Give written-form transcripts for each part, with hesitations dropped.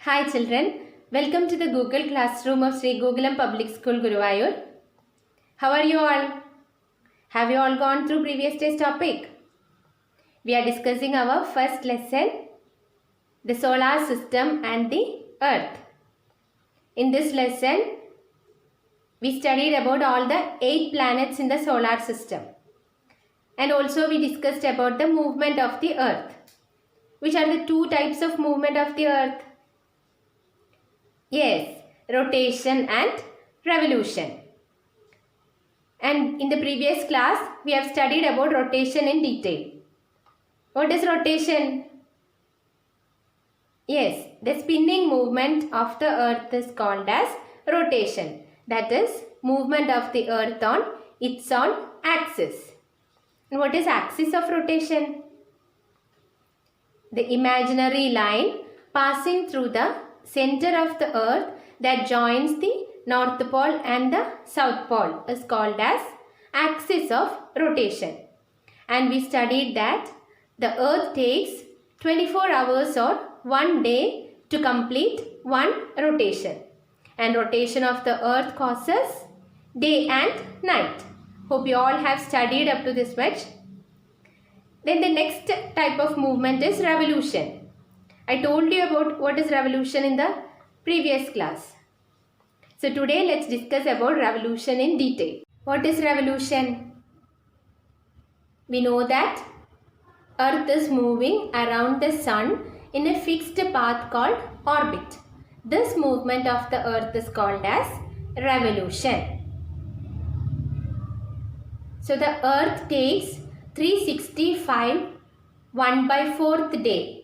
Hi children, welcome to the Google Classroom of Sri Gokulam Public School, Guruvayur. How are you all? Have you all gone through previous day's topic? We are discussing our first lesson, the solar system and the earth. In this lesson, we studied about all the 8 planets in the solar system. And also we discussed about the movement of the earth. Which are the 2 types of movement of the earth? Yes, rotation and revolution. And in the previous class, we have studied about rotation in detail. What is rotation? Yes, the spinning movement of the earth is called as rotation. That is, movement of the earth on its own axis. And what is axis of rotation? The imaginary line passing through the center of the earth that joins the north pole and the south pole is called as axis of rotation. And we studied that the earth takes 24 hours or 1 day to complete one rotation. And rotation of the earth causes day and night. Hope you all have studied up to this much. Then the next type of movement is revolution. I told you about what is revolution in the previous class. So today let's discuss about revolution in detail. What is revolution? We know that earth is moving around the sun in a fixed path called orbit. This movement of the earth is called as revolution. So the earth takes 365 1/4 day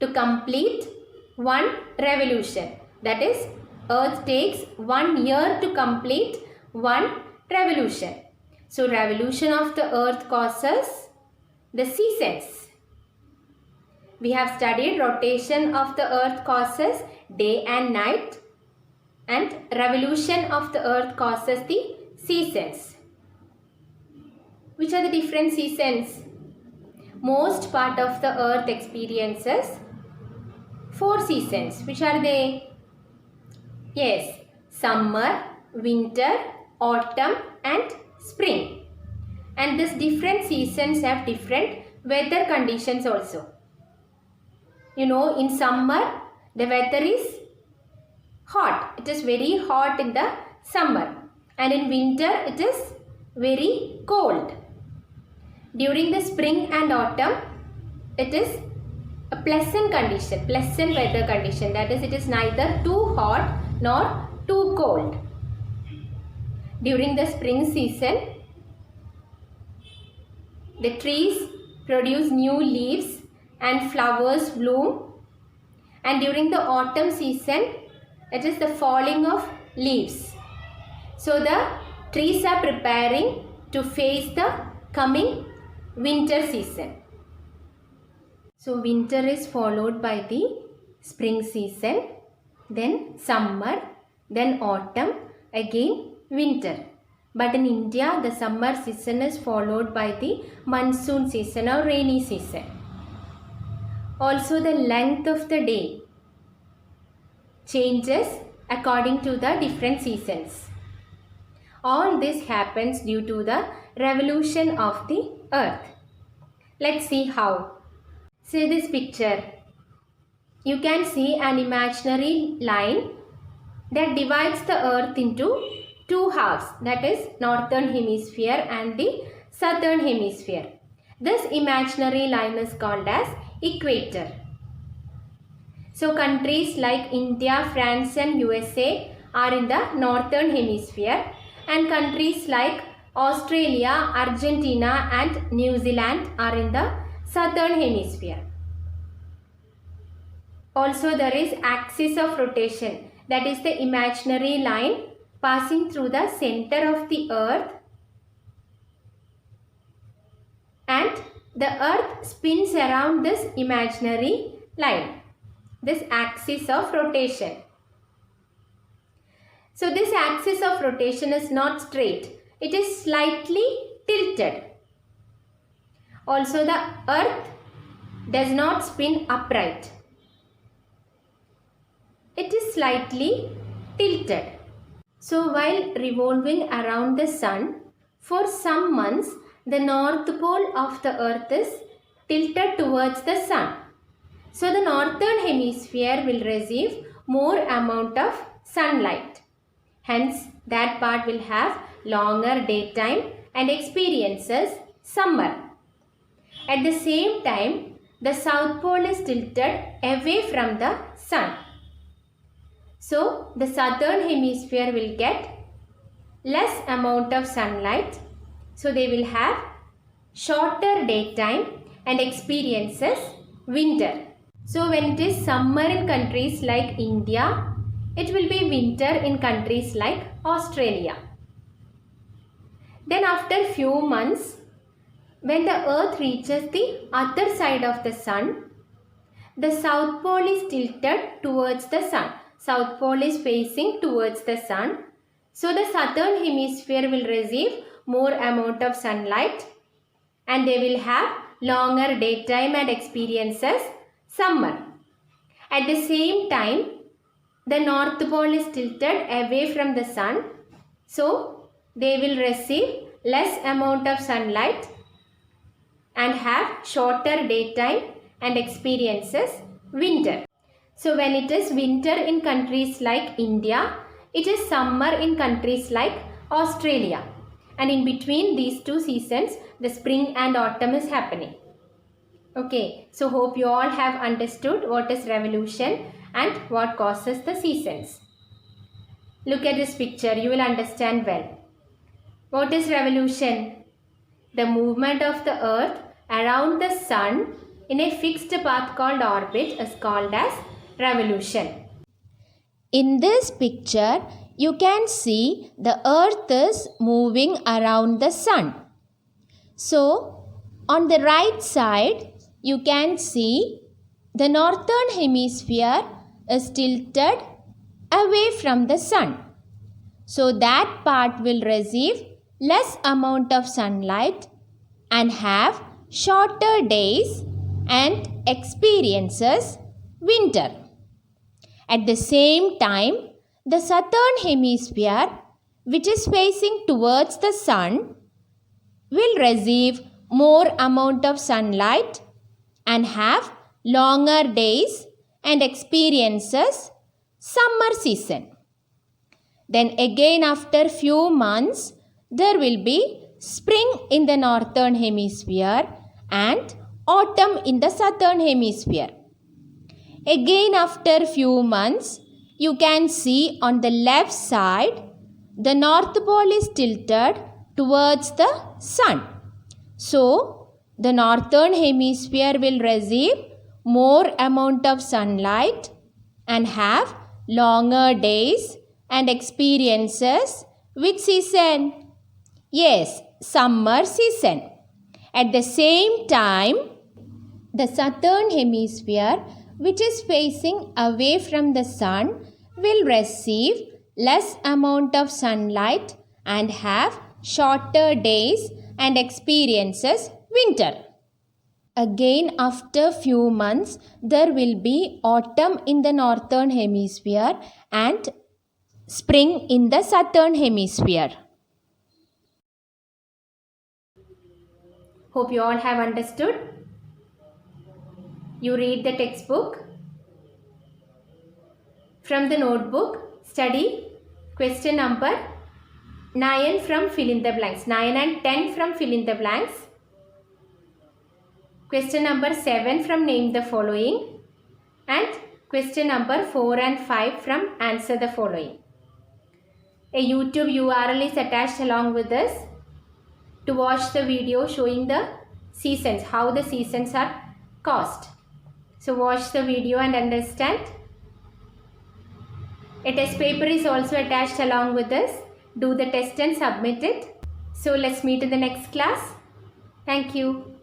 to complete one revolution. That is, earth takes 1 year to complete one revolution. So revolution of the earth causes the seasons. We have studied rotation of the earth causes day and night, and revolution of the earth causes the seasons. Which are the different seasons? Most part of the earth experiences 4 seasons. Which are they? Yes, summer, winter, autumn and spring. And these different seasons have different weather conditions also. You know, in summer the weather is hot. It is very hot in the summer. And in winter it is very cold. During the spring and autumn, it is a pleasant condition, pleasant weather condition. That is, it is neither too hot nor too cold. During the spring season, the trees produce new leaves and flowers bloom. And during the autumn season, it is the falling of leaves. So the trees are preparing to face the coming winter season. So winter is followed by the spring season, then summer, then autumn, again winter. But in India, the summer season is followed by the monsoon season or rainy season. Also, the length of the day changes according to the different seasons. All this happens due to the revolution of the earth. Let's see how. See this picture. You can see an imaginary line that divides the earth into 2 halves. That is, northern hemisphere and the southern hemisphere. This imaginary line is called as equator. So countries like India, France and USA are in the northern hemisphere, and countries like Australia, Argentina and New Zealand are in the southern hemisphere. Also, there is axis of rotation. That is the imaginary line passing through the center of the earth, and the earth spins around this imaginary line. This axis of rotation. So this axis of rotation is not straight. It is slightly tilted. Also, the earth does not spin upright. slightly tilted. So while revolving around the sun, for some months the north pole of the earth is tilted towards the sun. So the northern hemisphere will receive more amount of sunlight. Hence that part will have longer daytime and experiences summer. At the same time, the south pole is tilted away from the sun. So the southern hemisphere will get less amount of sunlight. So they will have shorter daytime and experiences winter. So when it is summer in countries like India, it will be winter in countries like Australia. Then after few months, when the earth reaches the other side of the sun, the south pole is tilted towards the sun. South pole is facing towards the sun. So the southern hemisphere will receive more amount of sunlight and they will have longer daytime and experiences summer. At the same time, the north pole is tilted away from the sun. So they will receive less amount of sunlight and have shorter daytime and experiences winter. So when it is winter in countries like India, it is summer in countries like Australia. And in between these two seasons, the spring and autumn is happening. Okay, so hope you all have understood what is revolution and what causes the seasons. Look at this picture, you will understand well. What is revolution? The movement of the earth around the sun in a fixed path called orbit is called as revolution. In this picture, you can see the earth is moving around the sun. So, on the right side, you can see the northern hemisphere is tilted away from the sun. So, that part will receive less amount of sunlight and have shorter days and experiences winter. At the same time, the southern hemisphere, which is facing towards the sun, will receive more amount of sunlight and have longer days and experiences summer season. Then again after few months, there will be spring in the northern hemisphere and autumn in the southern hemisphere. Again after few months, you can see on the left side, the north pole is tilted towards the sun. So, the northern hemisphere will receive more amount of sunlight and have longer days and experiences which season? Yes, summer season. At the same time, the southern hemisphere, which is facing away from the sun, will receive less amount of sunlight and have shorter days and experiences winter. Again after few months, there will be autumn in the northern hemisphere and spring in the southern hemisphere. Hope you all have understood. You read the textbook. From the notebook, study question number 9 from fill in the blanks. 9 and 10 from fill in the blanks. Question number 7 from name the following. And question number 4 and 5 from answer the following. A YouTube URL is attached along with this to watch the video showing the seasons, how the seasons are caused. So watch the video and understand. A test paper is also attached along with this. Do the test and submit it. So let's meet in the next class. Thank you.